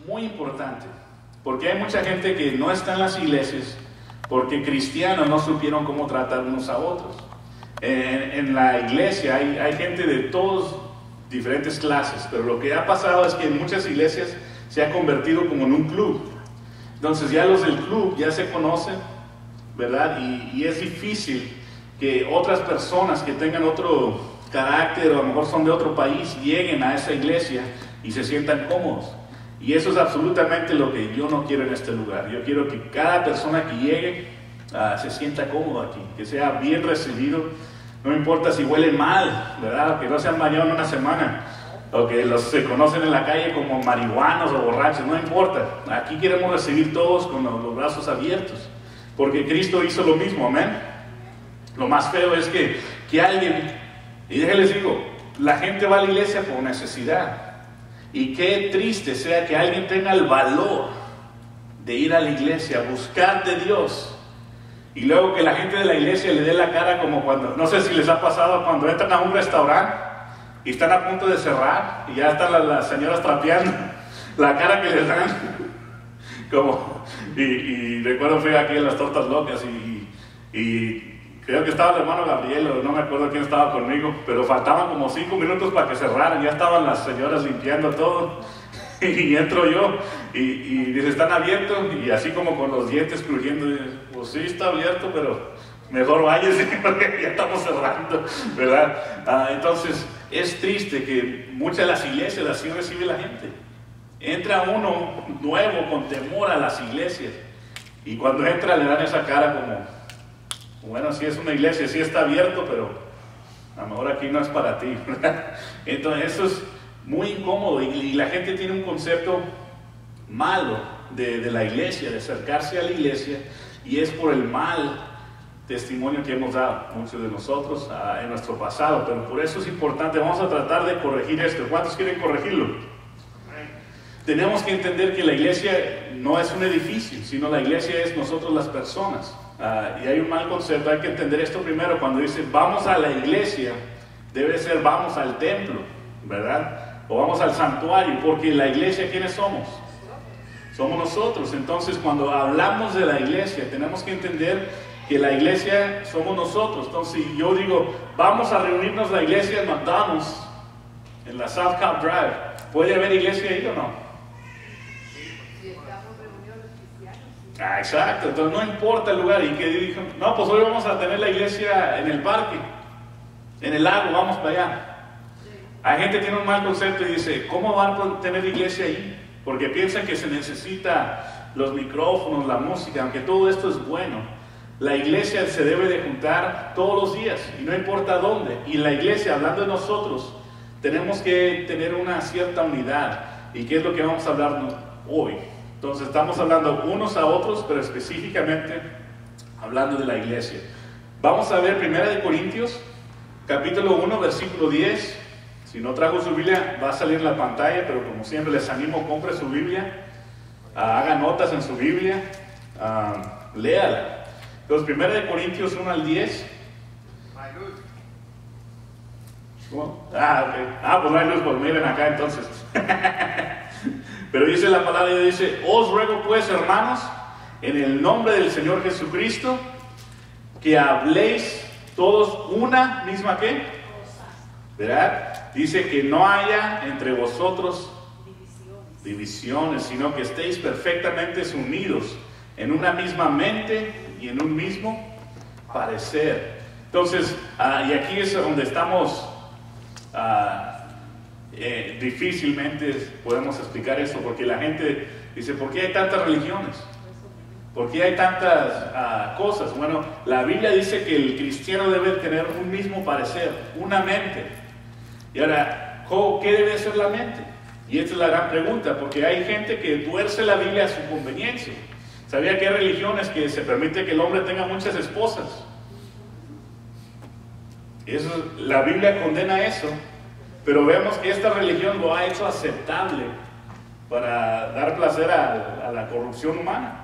muy importante, porque hay mucha gente que no está en las iglesias porque cristianos no supieron cómo tratar unos a otros. En la iglesia hay gente de todas diferentes clases, pero lo que ha pasado es que en muchas iglesias se ha convertido como en un club. Entonces ya los del club ya se conocen, ¿verdad? Y es difícil que otras personas que tengan otro carácter o a lo mejor son de otro país lleguen a esa iglesia y se sientan cómodos. Y eso es absolutamente lo que yo no quiero en este lugar. Yo quiero que cada persona que llegue se sienta cómodo aquí, que sea bien recibido. No importa si huele mal, ¿verdad? Que no se han bañado en una semana, o que se conocen en la calle como marihuanos o borrachos, no importa. Aquí queremos recibir todos con los brazos abiertos, porque Cristo hizo lo mismo, amén. Lo más feo es que alguien, y déjenles digo, la gente va a la iglesia por necesidad. Y qué triste sea que alguien tenga el valor de ir a la iglesia, buscar de Dios, y luego que la gente de la iglesia le dé la cara como cuando, no sé si les ha pasado, cuando entran a un restaurante y están a punto de cerrar y ya están las señoras trapeando, la cara que les dan, como, y recuerdo fui aquí en las tortas locas y creo que estaba el hermano Gabriel, o no me acuerdo quién estaba conmigo, pero faltaban como 5 minutos para que cerraran, ya estaban las señoras limpiando todo, y entro yo, y dice, ¿están abiertos? Y así como con los dientes crujiendo, y, pues sí, está abierto, pero mejor váyase, porque ya estamos cerrando, ¿verdad? Entonces, es triste que muchas de las iglesias así recibe la gente. Entra uno nuevo con temor a las iglesias, y cuando entra le dan esa cara como, bueno, sí es una iglesia, sí está abierto, pero a lo mejor aquí no es para ti, ¿verdad? Entonces eso es muy incómodo y la gente tiene un concepto malo de la iglesia, de acercarse a la iglesia, y es por el mal testimonio que hemos dado muchos de nosotros en nuestro pasado. Pero por eso es importante, vamos a tratar de corregir esto. ¿Cuántos quieren corregirlo? Tenemos que entender que la iglesia no es un edificio, sino la iglesia es nosotros las personas. Y hay un mal concepto, hay que entender esto primero. Cuando dice vamos a la iglesia, debe ser vamos al templo, ¿verdad? O vamos al santuario, porque la iglesia, ¿quiénes somos? Somos nosotros. Entonces cuando hablamos de la iglesia, tenemos que entender que la iglesia somos nosotros. Entonces si yo digo, vamos a reunirnos la iglesia en McDonald's, en la South Cobb Drive, ¿puede haber iglesia ahí o no? Exacto, entonces no importa el lugar. Y que dijo, no, pues hoy vamos a tener la iglesia en el parque, en el lago, vamos para allá. Hay gente que tiene un mal concepto y dice, ¿cómo van a tener iglesia ahí? Porque piensan que se necesita los micrófonos, la música, aunque todo esto es bueno. La iglesia se debe de juntar todos los días y no importa dónde. Y la iglesia, hablando de nosotros, tenemos que tener una cierta unidad. ¿Y qué es lo que vamos a hablar hoy? Entonces estamos hablando unos a otros, pero específicamente hablando de la iglesia. Vamos a ver 1 Corintios, capítulo 1, versículo 10. Si no trajo su Biblia, va a salir en la pantalla, pero como siempre les animo, compre su Biblia, haga notas en su Biblia, léala. Entonces 1 Corintios 1 al 10. ¿Cómo? Ok. Pues no hay luz, pues miren acá entonces. Pero dice la palabra, y dice, os ruego pues, hermanos, en el nombre del Señor Jesucristo, que habléis todos una misma ¿qué? ¿Verdad? Dice que no haya entre vosotros divisiones, sino que estéis perfectamente unidos en una misma mente y en un mismo parecer. Entonces, y aquí es donde estamos, difícilmente podemos explicar esto, porque la gente dice, ¿por qué hay tantas religiones? ¿Por qué hay tantas cosas? Bueno, la Biblia dice que el cristiano debe tener un mismo parecer, una mente. Y ahora, ¿qué debe ser la mente? Y esta es la gran pregunta, porque hay gente que tuerce la Biblia a su conveniencia. ¿Sabía que hay religiones que se permite que el hombre tenga muchas esposas? La Biblia condena eso, pero vemos que esta religión lo ha hecho aceptable para dar placer a la corrupción humana.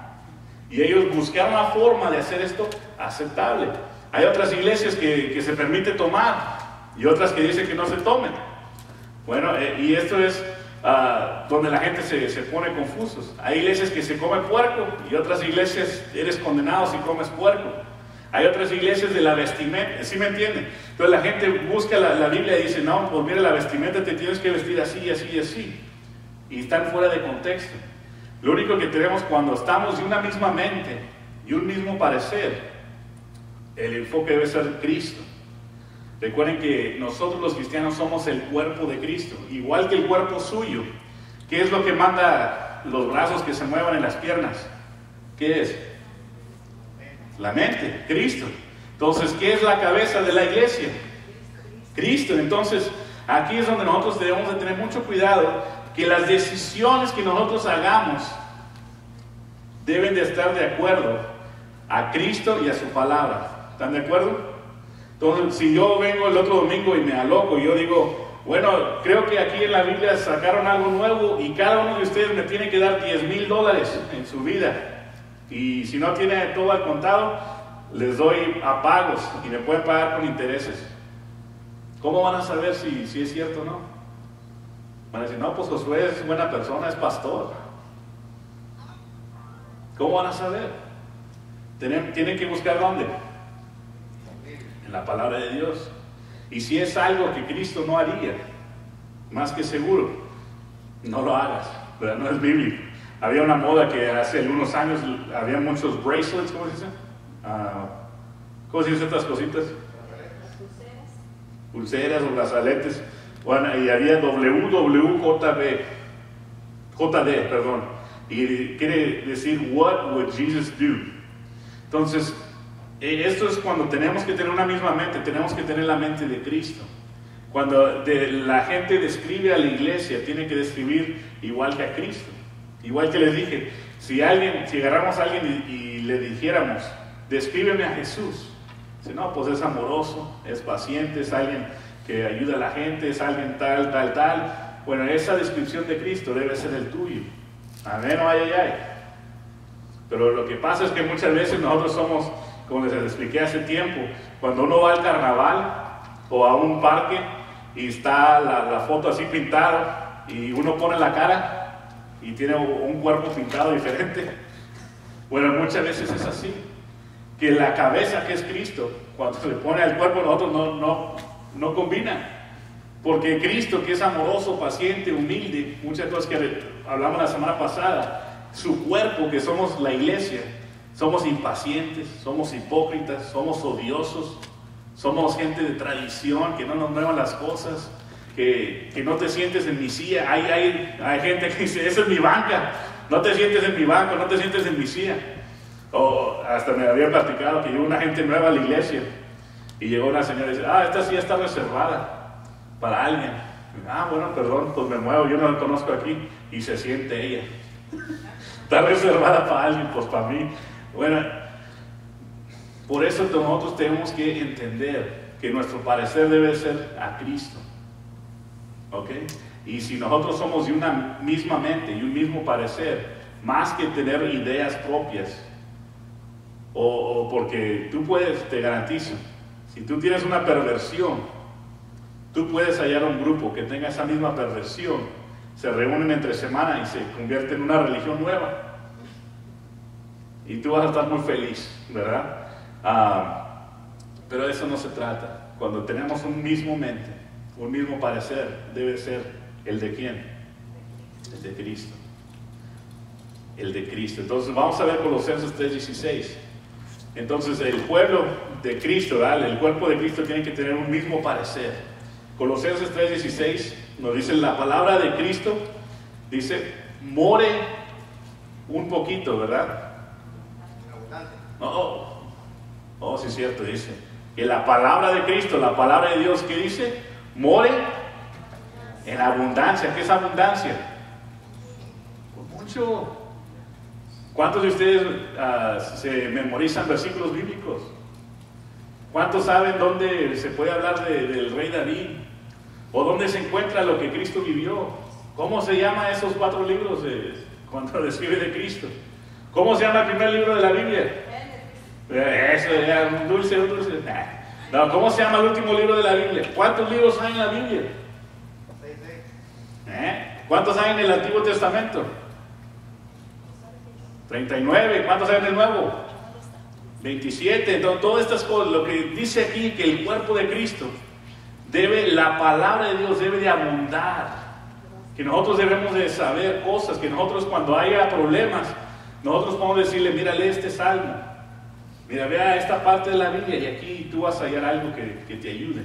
Y ellos buscaron la forma de hacer esto aceptable. Hay otras iglesias que se permite tomar y otras que dicen que no se tomen. Bueno, y esto es donde la gente se pone confusos. Hay iglesias que se come puerco y otras iglesias eres condenado si comes puerco. Hay otras iglesias de la vestimenta, ¿sí me entienden? Entonces la gente busca la Biblia y dice, no, pues mira, la vestimenta te tienes que vestir así, así y así. Y están fuera de contexto. Lo único que tenemos cuando estamos de una misma mente y un mismo parecer, el enfoque debe ser Cristo. Recuerden que nosotros los cristianos somos el cuerpo de Cristo, igual que el cuerpo suyo. ¿Qué es lo que manda los brazos que se muevan en las piernas? ¿Qué es? La mente, Cristo. Entonces, ¿qué es la cabeza de la iglesia? Cristo. Entonces, aquí es donde nosotros debemos de tener mucho cuidado, que las decisiones que nosotros hagamos deben de estar de acuerdo a Cristo y a su palabra. ¿Están de acuerdo? Entonces, si yo vengo el otro domingo y me aloco y yo digo, bueno, creo que aquí en la Biblia sacaron algo nuevo y cada uno de ustedes me tiene que dar $10,000 en su vida. Y si no tiene todo al contado, les doy a pagos y me pueden pagar con intereses. ¿Cómo van a saber si es cierto o no? Van a decir, no, pues Josué es buena persona, es pastor. ¿Cómo van a saber? Tienen que buscar ¿dónde? En la palabra de Dios. Y si es algo que Cristo no haría, más que seguro, no lo hagas, ¿verdad? No es bíblico. Había una moda que hace algunos años había muchos bracelets, ¿cómo se dice? ¿Cómo se dicen estas cositas? Pulseras o brazaletes. Bueno, y había WWJD, perdón. Y quiere decir, what would Jesus do? Entonces, esto es cuando tenemos que tener una misma mente, tenemos que tener la mente de Cristo. Cuando la gente describe a la iglesia, tiene que describir igual que a Cristo. Igual que les dije, si agarramos a alguien y le dijéramos, descríbeme a Jesús, dice, no, pues es amoroso, es paciente, es alguien que ayuda a la gente, es alguien tal, tal, tal. Bueno, esa descripción de Cristo debe ser el tuyo. Amén o ay, ay, ay. Pero lo que pasa es que muchas veces nosotros somos, como les expliqué hace tiempo, cuando uno va al carnaval o a un parque y está la foto así pintada y uno pone la cara y tiene un cuerpo pintado diferente. Bueno, muchas veces es así, que la cabeza que es Cristo, cuando se le pone al cuerpo nosotros no combina, porque Cristo, que es amoroso, paciente, humilde, muchas cosas que hablamos la semana pasada, su cuerpo, que somos la iglesia, somos impacientes, somos hipócritas, somos odiosos, somos gente de tradición, que no nos muevan las cosas, que no te sientes en mi silla. Hay gente que dice, esa es mi banca, no te sientes en mi banco, no te sientes en mi silla. O hasta me había platicado que llegó una gente nueva a la iglesia y llegó una señora y dice, esta silla está reservada para alguien. Bueno, perdón, pues me muevo, yo no la conozco aquí. Y se siente ella. Está reservada para alguien, pues para mí. Bueno, por eso nosotros tenemos que entender que nuestro parecer debe ser a Cristo. ¿Ok? Y si nosotros somos de una misma mente y un mismo parecer, más que tener ideas propias, o porque tú puedes, te garantizo, si tú tienes una perversión, tú puedes hallar un grupo que tenga esa misma perversión, se reúnen entre semana y se convierte en una religión nueva. Y tú vas a estar muy feliz, ¿verdad? Pero de eso no se trata. Cuando tenemos un mismo mente, un mismo parecer, debe ser el de ¿quién? El de Cristo. El de Cristo. Entonces vamos a ver Colosenses 3:16. Entonces el pueblo de Cristo, ¿verdad? El cuerpo de Cristo tiene que tener un mismo parecer. Colosenses 3:16 nos dice la palabra de Cristo, dice, more un poquito, ¿verdad? Sí es cierto, dice que la palabra de Cristo, la palabra de Dios, ¿qué dice? More en abundancia. ¿Qué es abundancia? Pues mucho. ¿Cuántos de ustedes se memorizan versículos bíblicos? ¿Cuántos saben dónde se puede hablar del rey David? ¿O dónde se encuentra lo que Cristo vivió? ¿Cómo se llama esos 4 libros cuando describe de Cristo? ¿Cómo se llama el primer libro de la Biblia? Eso era un dulce. No, ¿cómo se llama el último libro de la Biblia? ¿Cuántos libros hay en la Biblia? ¿Cuántos hay en el Antiguo Testamento? 39. ¿Cuántos hay en el Nuevo? 27. Entonces, todas estas cosas, lo que dice aquí, que el cuerpo de Cristo la palabra de Dios debe de abundar, que nosotros debemos de saber cosas, que nosotros cuando haya problemas, nosotros podemos decirle, mira, lee este salmo, mira, vea esta parte de la Biblia y aquí tú vas a hallar algo que te ayude,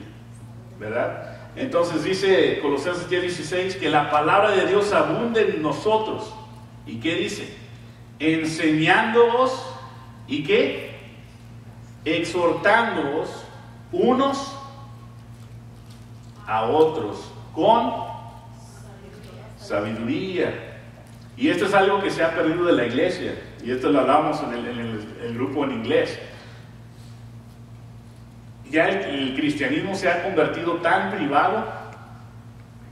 ¿verdad? Entonces dice Colosenses 10:16 que la palabra de Dios abunde en nosotros. ¿Y qué dice? Enseñándoos, ¿y qué? Exhortándoos unos a otros con sabiduría. Y esto es algo que se ha perdido de la iglesia, y esto lo hablamos en el grupo en inglés. Ya el cristianismo se ha convertido tan privado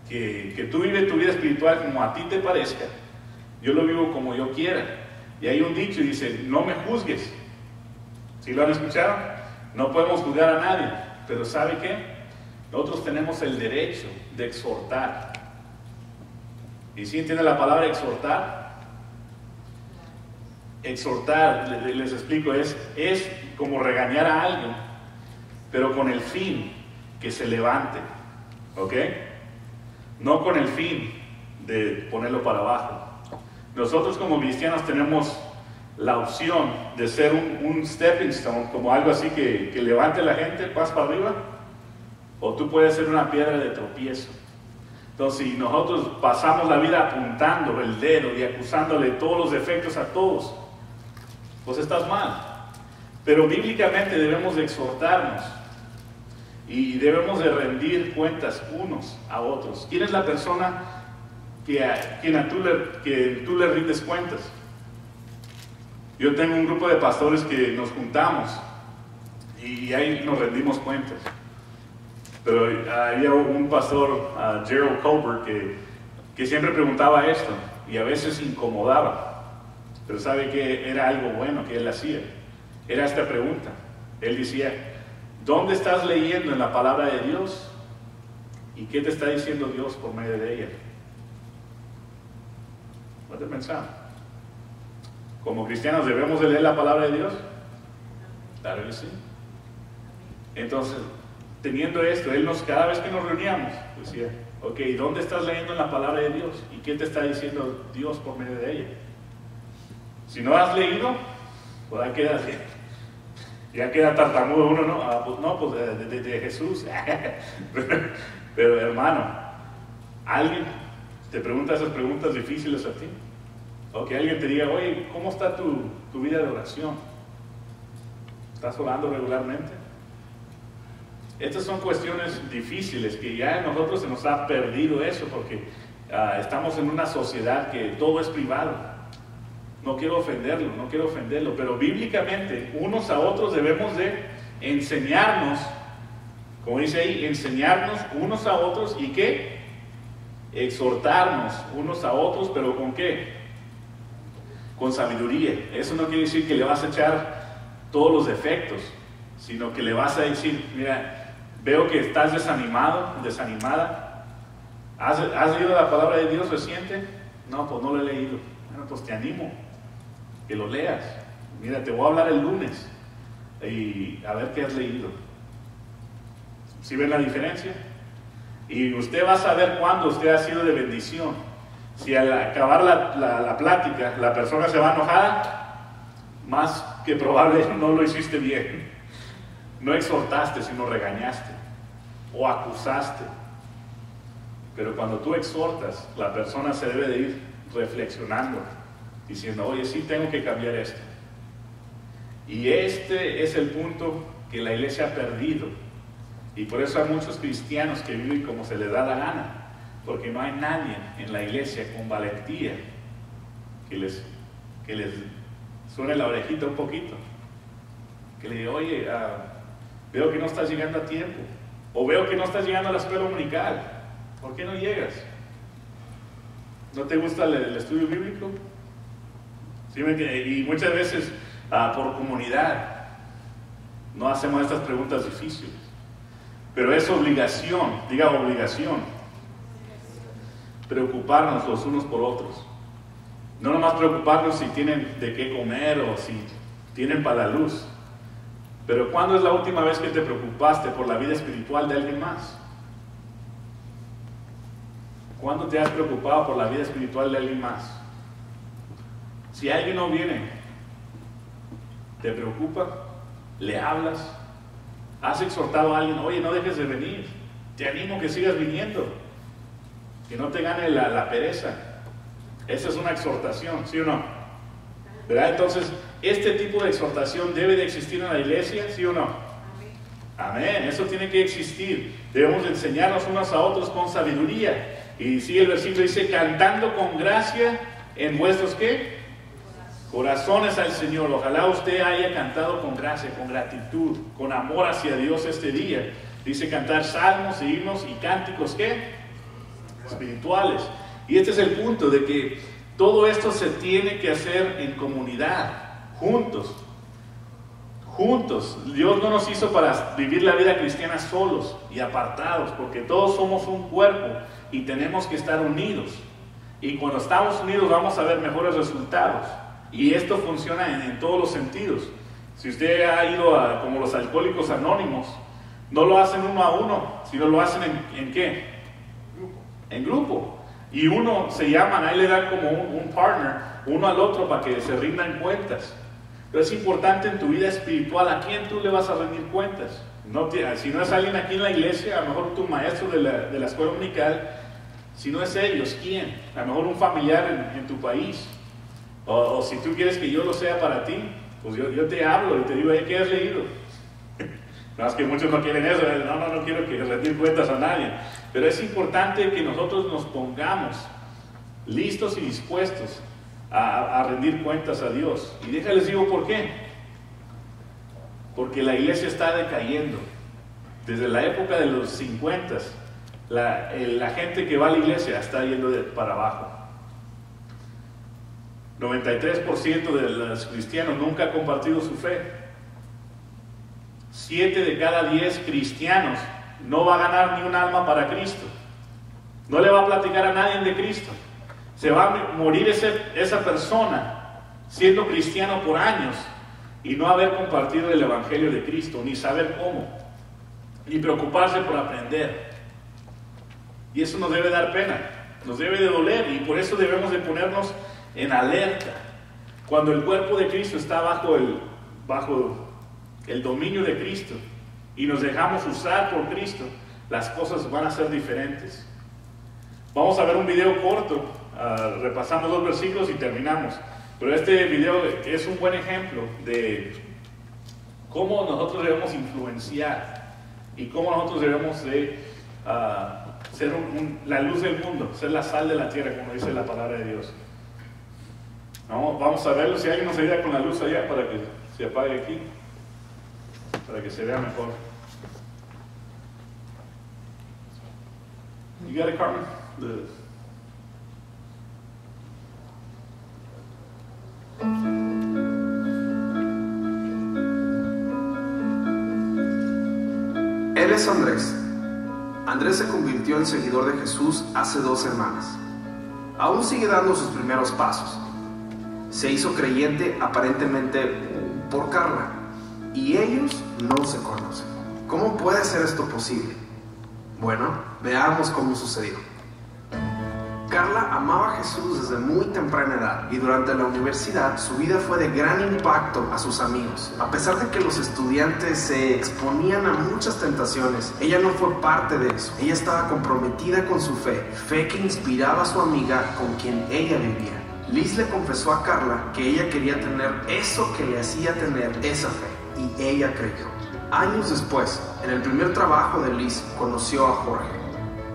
que tú vives tu vida espiritual como a ti te parezca. Yo lo vivo como yo quiera. Y hay un dicho y dice, no me juzgues. ¿Sí lo han escuchado? No podemos juzgar a nadie. Pero ¿sabe qué? Nosotros tenemos el derecho de exhortar. ¿Y sí entiende la palabra exhortar? Exhortar, les explico, es como regañar a alguien, pero con el fin que se levante, ¿ok? No con el fin de ponerlo para abajo. Nosotros como cristianos tenemos la opción de ser un stepping stone, como algo así que levante a la gente, pasa para arriba, o tú puedes ser una piedra de tropiezo. Entonces, si nosotros pasamos la vida apuntando el dedo y acusándole todos los defectos a todos, pues estás mal. Pero bíblicamente debemos de exhortarnos y debemos de rendir cuentas unos a otros. ¿Quién es la persona que tú le rindes cuentas? Yo tengo un grupo de pastores que nos juntamos y ahí nos rendimos cuentas. Pero había un pastor, Gerald Colbert, que siempre preguntaba esto y a veces incomodaba. Pero sabe que era algo bueno que él hacía. Era esta pregunta. Él decía, ¿dónde estás leyendo en la palabra de Dios? ¿Y qué te está diciendo Dios por medio de ella? ¿Puedes pensar? ¿Como cristianos debemos de leer la palabra de Dios? Claro que sí. Entonces, teniendo esto, cada vez que nos reuníamos, decía, ok, ¿dónde estás leyendo en la palabra de Dios? ¿Y qué te está diciendo Dios por medio de ella? Si no has leído, pues ahí queda, ya queda tartamudo uno, ¿no? Pues de Jesús. Pero hermano, ¿alguien te pregunta esas preguntas difíciles a ti? O que alguien te diga, oye, ¿cómo está tu vida de oración? ¿Estás orando regularmente? Estas son cuestiones difíciles que ya en nosotros se nos ha perdido eso porque estamos en una sociedad que todo es privado. No quiero ofenderlo, pero bíblicamente unos a otros debemos de enseñarnos, como dice ahí, enseñarnos unos a otros y ¿qué? Exhortarnos unos a otros, pero ¿con qué? Con sabiduría. Eso no quiere decir que le vas a echar todos los defectos, sino que le vas a decir, mira, veo que estás desanimado, desanimada. ¿Has leído la palabra de Dios reciente? No, pues no lo he leído. Bueno, pues te animo que lo leas. Mira, te voy a hablar el lunes y a ver qué has leído. ¿Sí ven la diferencia? Y usted va a saber cuándo usted ha sido de bendición. Si al acabar la plática la persona se va enojada, más que probable no lo hiciste bien. No exhortaste, sino regañaste o acusaste. Pero cuando tú exhortas, la persona se debe de ir reflexionando, diciendo, oye, sí tengo que cambiar esto. Y este es el punto que la iglesia ha perdido. Y por eso hay muchos cristianos que viven como se les da la gana, porque no hay nadie en la iglesia con valentía que les suene la orejita un poquito, que le diga, oye, veo que no estás llegando a tiempo, o veo que no estás llegando a la escuela dominical, ¿por qué no llegas? ¿No te gusta el estudio bíblico? ¿Sí? Y muchas veces por comunidad no hacemos estas preguntas difíciles, pero es obligación, diga obligación. preocuparnos los unos por otros. No nomás preocuparnos si tienen de qué comer o si tienen para la luz. Pero ¿cuándo es la última vez que te preocupaste por la vida espiritual de alguien más? ¿Cuándo te has preocupado por la vida espiritual de alguien más? Si alguien no viene, ¿te preocupa? ¿Le hablas? ¿Has exhortado a alguien? Oye, no dejes de venir. Te animo que sigas viniendo. Que no te gane la pereza. Esa es una exhortación, ¿sí o no? ¿Verdad? Entonces, este tipo de exhortación debe de existir en la iglesia, ¿sí o no? Amén. Eso tiene que existir. Debemos enseñarnos unos a otros con sabiduría. Y sigue el versículo, dice, cantando con gracia en vuestros, ¿qué? Corazones al Señor. Ojalá usted haya cantado con gracia, con gratitud, con amor hacia Dios este día. Dice cantar salmos, himnos y cánticos, ¿qué? Espirituales. Y este es el punto de que todo esto se tiene que hacer en comunidad, juntos. Juntos. Dios no nos hizo para vivir la vida cristiana solos y apartados, porque todos somos un cuerpo y tenemos que estar unidos. Y cuando estamos unidos vamos a ver mejores resultados. Y esto funciona en todos los sentidos. Si usted ha ido a como los alcohólicos anónimos, no lo hacen uno a uno, sino lo hacen ¿en qué? En grupo. Y uno se llaman, ahí le dan como un partner, uno al otro para que se rindan cuentas. Pero es importante en tu vida espiritual, ¿a quién tú le vas a rendir cuentas? Si no es alguien aquí en la iglesia, a lo mejor tu maestro de la escuela dominical, si no es ellos, ¿quién? A lo mejor un familiar en tu país. O si tú quieres que yo lo sea para ti, pues yo te hablo y te digo, ¿qué has leído? No, es que muchos no quieren eso, no quiero que rendir cuentas a nadie. Pero es importante que nosotros nos pongamos listos y dispuestos a rendir cuentas a Dios. Y déjales digo por qué. Porque la iglesia está decayendo. Desde la época de los 50, la gente que va a la iglesia está yendo para abajo. 93% de los cristianos nunca han compartido su fe. 7 de cada 10 cristianos no va a ganar ni un alma para Cristo. No le va a platicar a nadie de Cristo. Se va a morir esa persona siendo cristiano por años y no haber compartido el evangelio de Cristo, ni saber cómo, ni preocuparse por aprender. Y eso nos debe dar pena, nos debe de doler, y por eso debemos de ponernos en alerta. Cuando el cuerpo de Cristo está bajo el dominio de Cristo y nos dejamos usar por Cristo, las cosas van a ser diferentes. Vamos a ver un video corto, repasamos 2 versículos y terminamos. Pero este video es un buen ejemplo de cómo nosotros debemos influenciar y cómo nosotros debemos de ser la luz del mundo, ser la sal de la tierra, como dice la palabra de Dios. Vamos a verlo, si alguien nos ayuda con la luz allá para que se apague aquí, para que se vea mejor. You got it, Carmen? Él es Andrés. Andrés se convirtió en seguidor de Jesús hace 2 semanas. Aún sigue dando sus primeros pasos. Se hizo creyente aparentemente por Carla, y ellos no se conocen. ¿Cómo puede ser esto posible? Bueno, veamos cómo sucedió. Carla amaba a Jesús desde muy temprana edad, y durante la universidad su vida fue de gran impacto a sus amigos. A pesar de que los estudiantes se exponían a muchas tentaciones, ella no fue parte de eso. Ella estaba comprometida con su fe que inspiraba a su amiga con quien ella vivía. Liz le confesó a Carla que ella quería tener eso que le hacía tener esa fe, y ella creyó. Años después, en el primer trabajo de Liz, conoció a Jorge.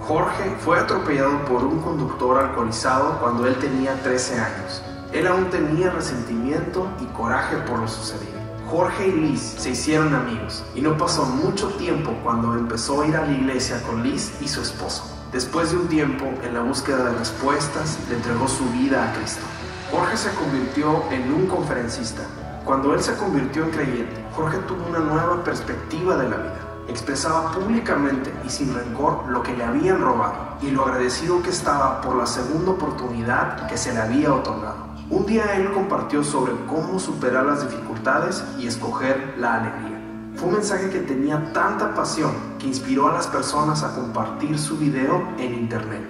Jorge fue atropellado por un conductor alcoholizado cuando él tenía 13 años. Él aún tenía resentimiento y coraje por lo sucedido. Jorge y Liz se hicieron amigos, y no pasó mucho tiempo cuando empezó a ir a la iglesia con Liz y su esposo. Después de un tiempo, en la búsqueda de respuestas, le entregó su vida a Cristo. Jorge se convirtió en un conferencista. Cuando él se convirtió en creyente, Jorge tuvo una nueva perspectiva de la vida. Expresaba públicamente y sin rencor lo que le habían robado y lo agradecido que estaba por la segunda oportunidad que se le había otorgado. Un día él compartió sobre cómo superar las dificultades y escoger la alegría. Fue un mensaje que tenía tanta pasión que inspiró a las personas a compartir su video en internet.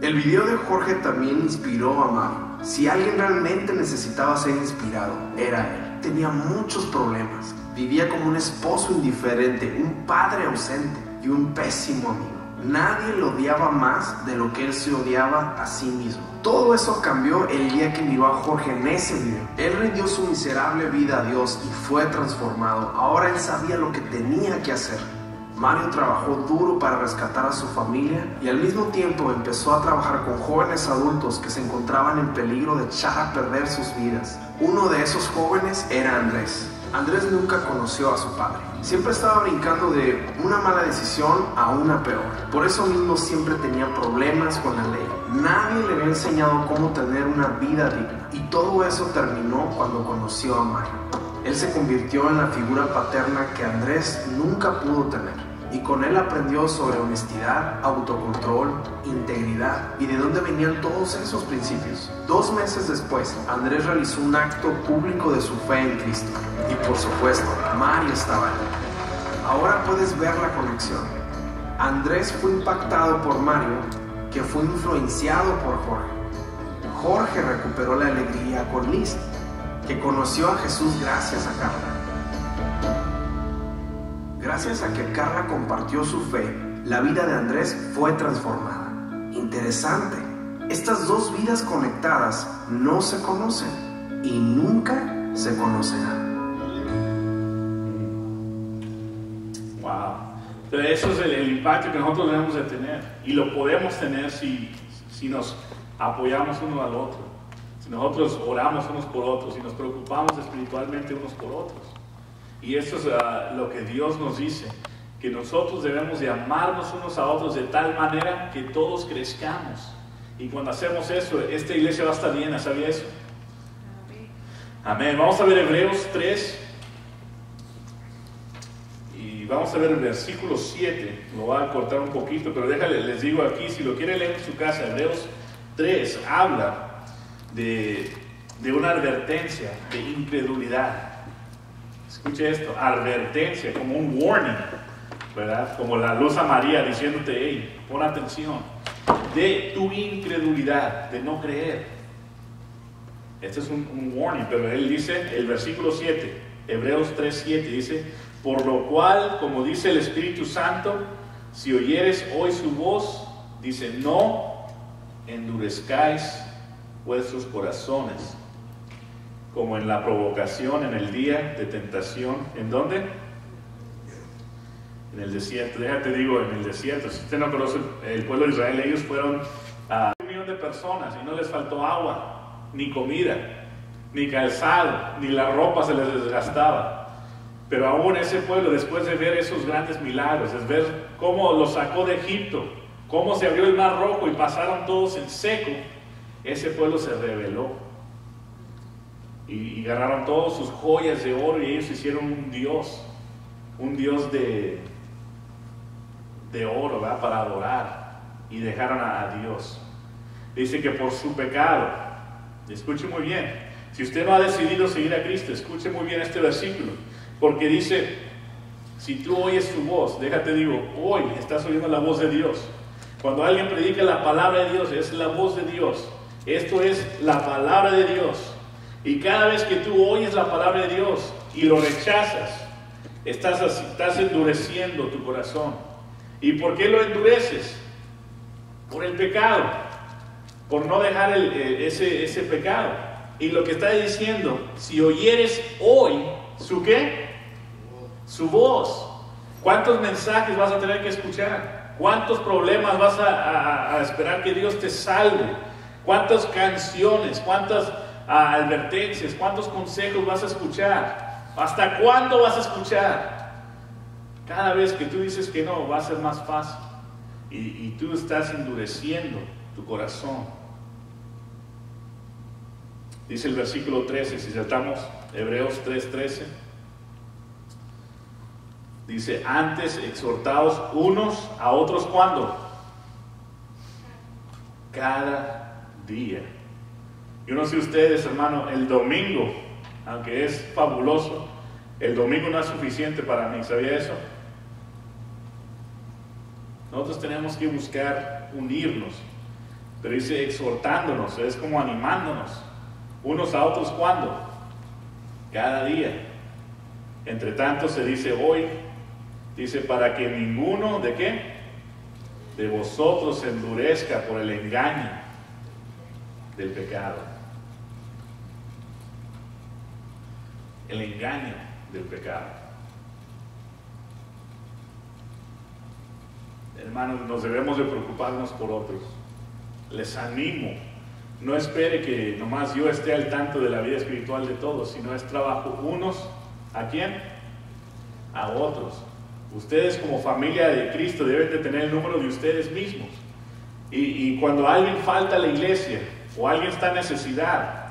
El video de Jorge también inspiró a Mario. Si alguien realmente necesitaba ser inspirado, era él. Tenía muchos problemas. Vivía como un esposo indiferente, un padre ausente y un pésimo amigo. Nadie lo odiaba más de lo que él se odiaba a sí mismo. Todo eso cambió el día que miró a Jorge en ese video. Él rindió su miserable vida a Dios y fue transformado. Ahora él sabía lo que tenía que hacer. Mario trabajó duro para rescatar a su familia y al mismo tiempo empezó a trabajar con jóvenes adultos que se encontraban en peligro de echar a perder sus vidas. Uno de esos jóvenes era Andrés. Andrés nunca conoció a su padre. Siempre estaba brincando de una mala decisión a una peor. Por eso mismo siempre tenía problemas con la ley. Nadie le había enseñado cómo tener una vida digna. Y todo eso terminó cuando conoció a Mario. Él se convirtió en la figura paterna que Andrés nunca pudo tener. Y con él aprendió sobre honestidad, autocontrol, integridad y de dónde venían todos esos principios. 2 meses después, Andrés realizó un acto público de su fe en Cristo. Y por supuesto, Mario estaba ahí. Ahora puedes ver la conexión. Andrés fue impactado por Mario, que fue influenciado por Jorge. Jorge recuperó la alegría con Liz, que conoció a Jesús gracias a Carla. Gracias a que Carla compartió su fe, la vida de Andrés fue transformada. Interesante, estas 2 vidas conectadas no se conocen y nunca se conocerán. Wow. Pero eso es el impacto que nosotros debemos de tener y lo podemos tener si nos apoyamos uno al otro, si nosotros oramos unos por otros, si nos preocupamos espiritualmente unos por otros. Y eso es lo que Dios nos dice, que nosotros debemos de amarnos unos a otros de tal manera que todos crezcamos. Y cuando hacemos eso, esta iglesia va a estar llena, ¿sabía eso? Amén. Vamos a ver Hebreos 3 y vamos a ver el versículo 7. Lo voy a cortar un poquito, pero les digo aquí, si lo quieren leer en su casa, Hebreos 3 habla de una advertencia de incredulidad. Escuche esto, advertencia, como un warning, ¿verdad? Como la luz amarilla diciéndote, hey, pon atención, de tu incredulidad, de no creer. Este es un warning, pero él dice, el versículo 7, Hebreos 3:7, dice, por lo cual, como dice el Espíritu Santo, si oyeres hoy su voz, dice, no endurezcáis vuestros corazones, como en la provocación en el día de tentación. ¿En dónde? En el desierto. Déjate digo, en el desierto. Si usted no conoce el pueblo de Israel, ellos fueron a 1 millón de personas y no les faltó agua, ni comida, ni calzado, ni la ropa se les desgastaba. Pero aún ese pueblo, después de ver esos grandes milagros, es ver cómo los sacó de Egipto, cómo se abrió el mar rojo y pasaron todos en seco, ese pueblo se rebeló. Y agarraron todas sus joyas de oro y ellos hicieron un dios de oro, ¿verdad? Para adorar, y dejaron a Dios. Dice que por su pecado, escuche muy bien, si usted no ha decidido seguir a Cristo, escuche muy bien este versículo, porque dice, si tú oyes su voz, déjate digo, hoy estás oyendo la voz de Dios. Cuando alguien predica la palabra de Dios, es la voz de Dios. Esto es la palabra de Dios. Y cada vez que tú oyes la palabra de Dios y lo rechazas, estás endureciendo tu corazón. ¿Y por qué lo endureces? Por el pecado, por no dejar ese pecado. Y lo que está diciendo, si oyeres hoy, ¿su qué? Su voz. ¿Cuántos mensajes vas a tener que escuchar? ¿Cuántos problemas vas a esperar que Dios te salve? ¿Cuántas canciones? ¿Cuántas advertencias? ¿Cuántos consejos vas a escuchar? ¿Hasta cuándo vas a escuchar? Cada vez que tú dices que no, va a ser más fácil. Y tú estás endureciendo tu corazón. Dice el versículo 13, si saltamos Hebreos 3:13. Dice, antes exhortaos unos a otros, ¿cuándo? Cada día. Yo no sé ustedes, hermano, el domingo, aunque es fabuloso, el domingo no es suficiente para mí, ¿sabía eso? Nosotros tenemos que buscar unirnos, pero dice exhortándonos, es como animándonos, unos a otros, ¿cuándo? Cada día. Entre tanto se dice hoy, dice, para que ninguno, ¿de qué? De vosotros se endurezca por el engaño del pecado. El engaño del pecado. Hermanos, nos debemos de preocuparnos por otros. Les animo. No espere que nomás yo esté al tanto de la vida espiritual de todos, sino es trabajo unos, ¿a quién? A otros. Ustedes como familia de Cristo deben de tener el número de ustedes mismos. Y cuando alguien falta a la iglesia o alguien está en necesidad,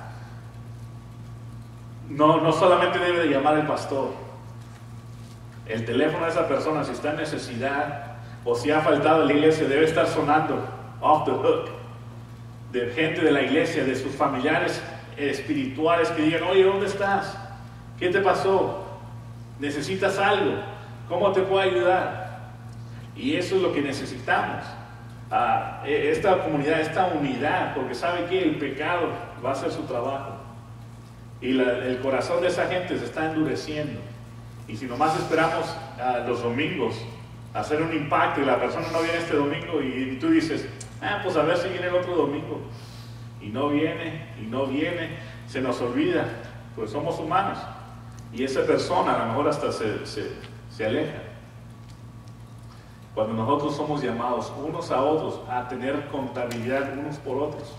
no solamente debe de llamar al pastor. El teléfono de esa persona, si está en necesidad o si ha faltado a la iglesia, debe estar sonando off the hook, de gente de la iglesia, de sus familiares espirituales que digan, oye, ¿dónde estás? ¿Qué te pasó? ¿Necesitas algo? ¿Cómo te puedo ayudar? Y eso es lo que necesitamos. Esta comunidad, esta unidad, porque sabe que el pecado va a hacer su trabajo. Y el corazón de esa gente se está endureciendo. Y si nomás esperamos los domingos a hacer un impacto y la persona no viene este domingo y tú dices, pues a ver si viene el otro domingo. Y no viene, se nos olvida, pues somos humanos. Y esa persona a lo mejor hasta se aleja. Cuando nosotros somos llamados unos a otros a tener contabilidad unos por otros.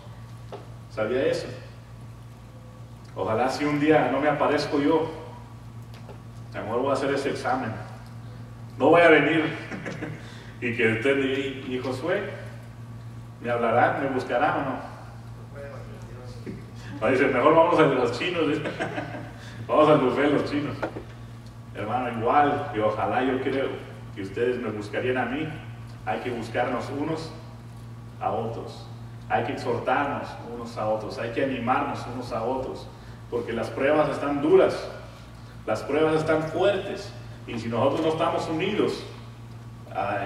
¿Sabía eso? Ojalá si un día no me aparezco yo, a lo mejor voy a hacer ese examen. No voy a venir. Y que usted diga, ¿y Josué? ¿Me hablarán? ¿Me buscarán o no? Dice, mejor vamos a los chinos. Vamos al buffet de los chinos. Hermano, igual que ojalá yo creo que ustedes me buscarían a mí, hay que buscarnos unos a otros. Hay que exhortarnos unos a otros. Hay que animarnos unos a otros. Porque las pruebas están duras. Las pruebas están fuertes. Y si nosotros no estamos unidos,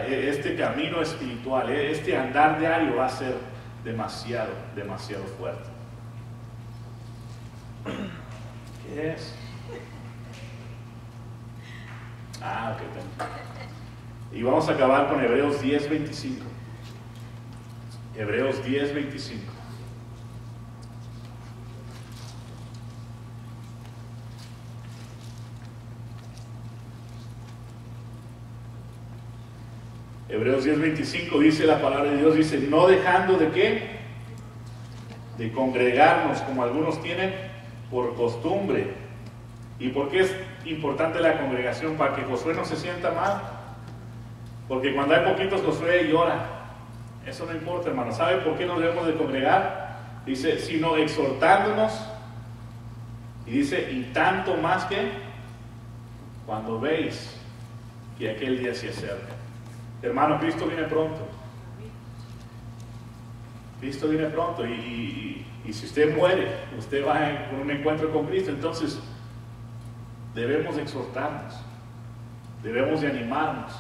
este camino espiritual, este andar diario va a ser demasiado, demasiado fuerte. ¿Qué es? Ok. Y vamos a acabar con Hebreos 10:25. Hebreos 10:25. Hebreos 10:25 dice la palabra de Dios, dice, no dejando de qué, de congregarnos como algunos tienen por costumbre. ¿Y por qué es importante la congregación? Para que Josué no se sienta mal. Porque cuando hay poquitos, Josué llora. Eso no importa, hermano. ¿Sabe por qué nos debemos de congregar? Dice, sino exhortándonos. Y dice, y tanto más que cuando veis que aquel día se acerca. Hermano, Cristo viene pronto. Cristo viene pronto. Y si usted muere, usted va con un encuentro con Cristo. Entonces, debemos exhortarnos. Debemos de animarnos.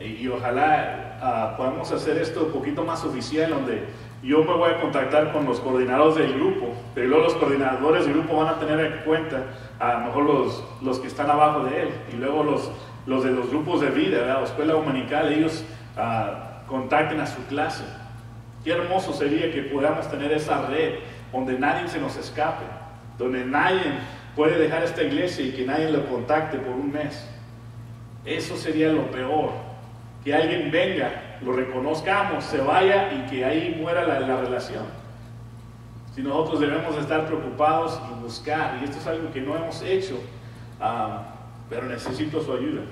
Y ojalá podamos hacer esto un poquito más oficial, donde yo me voy a contactar con los coordinadores del grupo, pero luego los coordinadores del grupo van a tener en cuenta a lo mejor los que están abajo de él, y luego los de los grupos de vida, la escuela dominical, ellos contacten a su clase. Qué hermoso sería que podamos tener esa red donde nadie se nos escape, donde nadie puede dejar esta iglesia y que nadie lo contacte por un mes. Eso sería lo peor. Que alguien venga, lo reconozcamos, se vaya y que ahí muera la relación. Si nosotros debemos estar preocupados y buscar, y esto es algo que no hemos hecho, pero necesito su ayuda.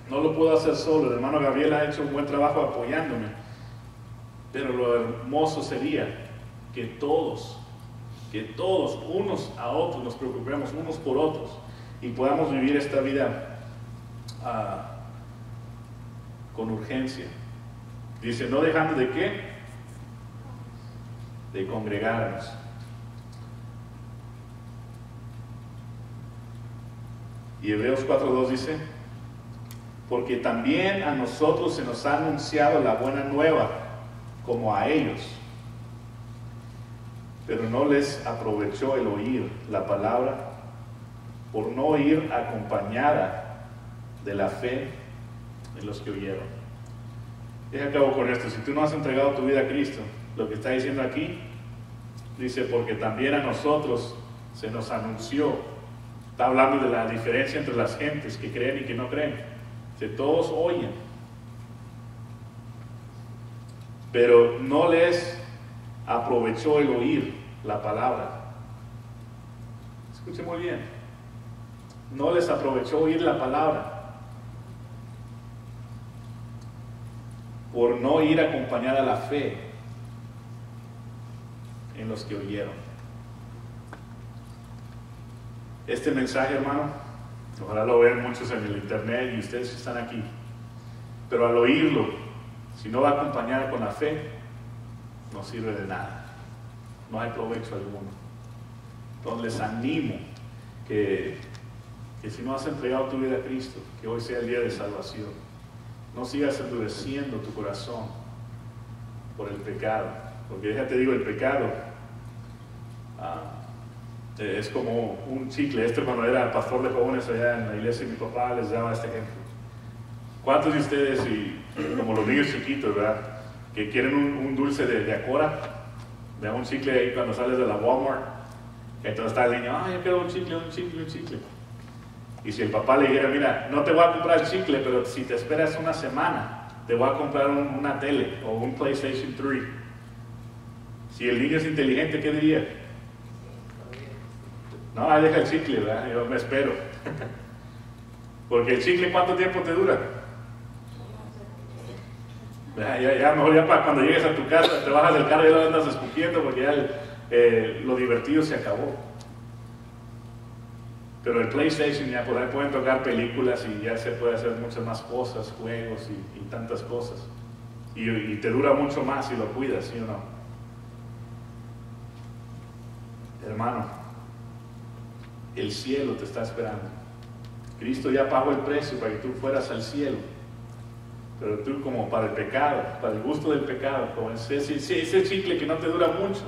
No lo puedo hacer solo. El hermano Gabriel ha hecho un buen trabajo apoyándome, pero lo hermoso sería que todos, unos a otros, nos preocupemos unos por otros y podamos vivir esta vida con urgencia. Dice, no dejando de qué, de congregarnos. Y Hebreos 4:2 dice, porque también a nosotros se nos ha anunciado la buena nueva, como a ellos, pero no les aprovechó el oír la palabra, por no ir acompañada de la fe en los que oyeron. Y acabo con esto. Si tú no has entregado tu vida a Cristo, lo que está diciendo aquí, dice, porque también a nosotros se nos anunció. Está hablando de la diferencia entre las gentes que creen y que no creen. Que todos oyen, pero no les aprovechó el oír la palabra. Escuche muy bien. No les aprovechó oír la palabra por no ir acompañada a la fe en los que oyeron. Este mensaje, hermano, ojalá lo vean muchos en el internet y ustedes están aquí, pero al oírlo, si no va acompañada con la fe, no sirve de nada, no hay provecho alguno. Entonces les animo que si no has entregado tu vida a Cristo, que hoy sea el día de salvación. No sigas endureciendo tu corazón por el pecado, porque déjate digo, el pecado es como un chicle. Este hermano era pastor de jóvenes allá en la iglesia y mi papá les daba este ejemplo. ¿Cuántos de ustedes, y como los niños chiquitos, ¿verdad?, que quieren un dulce de Acora, de un chicle ahí cuando sales de la Walmart? Entonces está el niño, yo quiero un chicle. Y si el papá le dijera, mira, no te voy a comprar el chicle, pero si te esperas una semana, te voy a comprar una tele o un PlayStation 3. Si el niño es inteligente, ¿qué diría? No, ahí deja el chicle, ¿verdad? Yo me espero. Porque el chicle, ¿cuánto tiempo te dura? Ya mejor ya para cuando llegues a tu casa, te bajas del carro y ya lo andas escupiendo porque ya lo divertido se acabó. Pero el PlayStation ya por ahí pueden tocar películas y ya se puede hacer muchas más cosas, juegos y tantas cosas. Y te dura mucho más si lo cuidas, ¿sí o no? Hermano, el cielo te está esperando. Cristo ya pagó el precio para que tú fueras al cielo. Pero tú, como para el pecado, para el gusto del pecado, como ese chicle que no te dura mucho,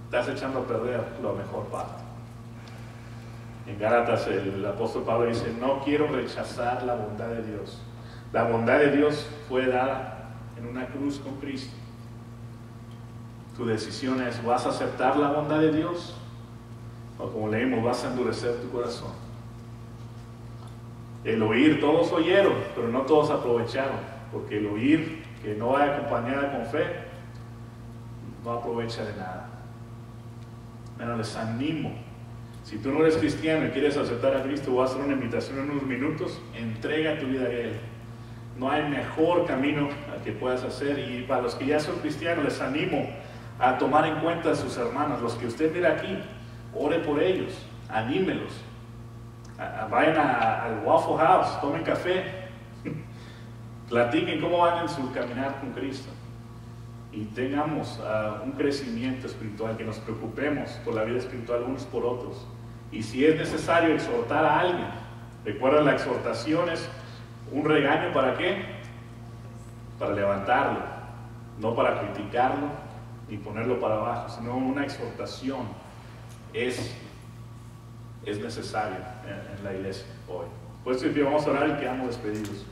estás echando a perder la mejor parte. En Gálatas el apóstol Pablo dice, no quiero rechazar la bondad de Dios. La bondad de Dios fue dada en una cruz con Cristo. Tu decisión es, ¿vas a aceptar la bondad de Dios? O como leímos, vas a endurecer tu corazón. El oír, todos oyeron, pero no todos aprovecharon, porque el oír que no va acompañada con fe, no aprovecha de nada. Bueno, les animo. Si tú no eres cristiano y quieres aceptar a Cristo, voy a hacer una invitación en unos minutos, entrega tu vida a Él. No hay mejor camino al que puedas hacer. Y para los que ya son cristianos, les animo a tomar en cuenta a sus hermanos, los que usted mira aquí, ore por ellos, anímelos. Vayan al Waffle House, tomen café, platiquen cómo van en su caminar con Cristo y tengamos un crecimiento espiritual, que nos preocupemos por la vida espiritual unos por otros. Y si es necesario exhortar a alguien, recuerda, la exhortación es un regaño. ¿Para qué? Para levantarlo, no para criticarlo ni ponerlo para abajo, sino una exhortación es necesario en la iglesia hoy. Pues vamos a orar y quedamos despedidos.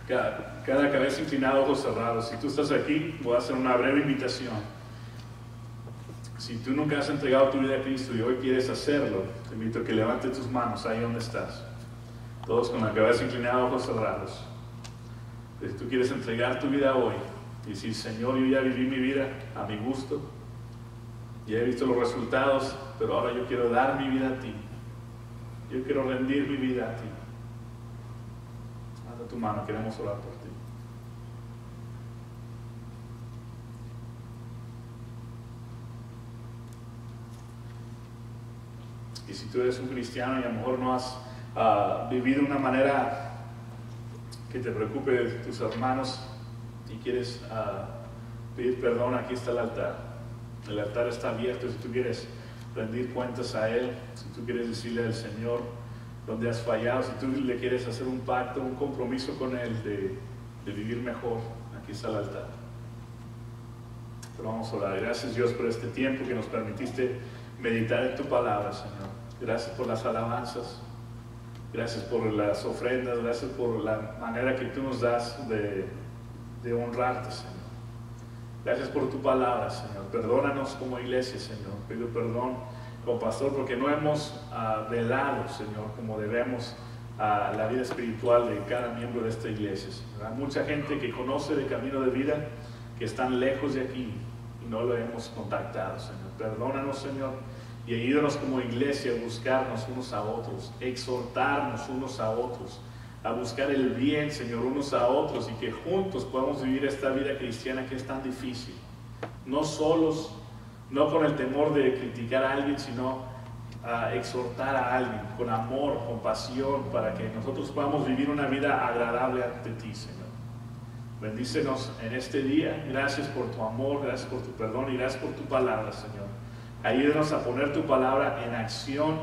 Cada cabeza inclinada, ojos cerrados. Si tú estás aquí, voy a hacer una breve invitación. Si tú nunca has entregado tu vida a Cristo y hoy quieres hacerlo, te invito a que levantes tus manos ahí donde estás. Todos con la cabeza inclinada, ojos cerrados. Si tú quieres entregar tu vida hoy y decir, Señor, yo ya viví mi vida a mi gusto, ya he visto los resultados, pero ahora yo quiero dar mi vida a ti. Yo quiero rendir mi vida a ti. Haz tu mano, queremos orar por ti. Y si tú eres un cristiano y a lo mejor no has vivido de una manera que te preocupe de tus hermanos y quieres pedir perdón, aquí está el altar. El altar está abierto si tú quieres rendir cuentas a Él, si tú quieres decirle al Señor donde has fallado, si tú le quieres hacer un pacto, un compromiso con Él de vivir mejor, aquí está el altar. Pero vamos a orar. Gracias, Dios, por este tiempo que nos permitiste meditar en tu palabra, Señor. Gracias por las alabanzas, gracias por las ofrendas, gracias por la manera que tú nos das de honrarte, Señor. Gracias por tu palabra, Señor. Perdónanos como iglesia, Señor. Pido perdón como pastor porque no hemos velado, Señor, como debemos la vida espiritual de cada miembro de esta iglesia, Señor. Hay mucha gente que conoce de camino de vida que están lejos de aquí y no lo hemos contactado, Señor. Perdónanos, Señor, y ayúdanos como iglesia a buscarnos unos a otros, exhortarnos unos a otros, a buscar el bien, Señor, unos a otros, y que juntos podamos vivir esta vida cristiana que es tan difícil. No solos, no con el temor de criticar a alguien, sino a exhortar a alguien con amor, con pasión, para que nosotros podamos vivir una vida agradable ante ti, Señor. Bendícenos en este día. Gracias por tu amor, gracias por tu perdón y gracias por tu palabra, Señor. Ayúdanos a poner tu palabra en acción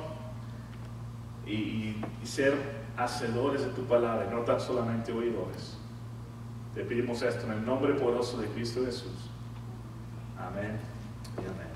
y ser hacedores de tu palabra y no tan solamente oidores. Te pedimos esto en el nombre poderoso de Cristo Jesús. Amén y amén.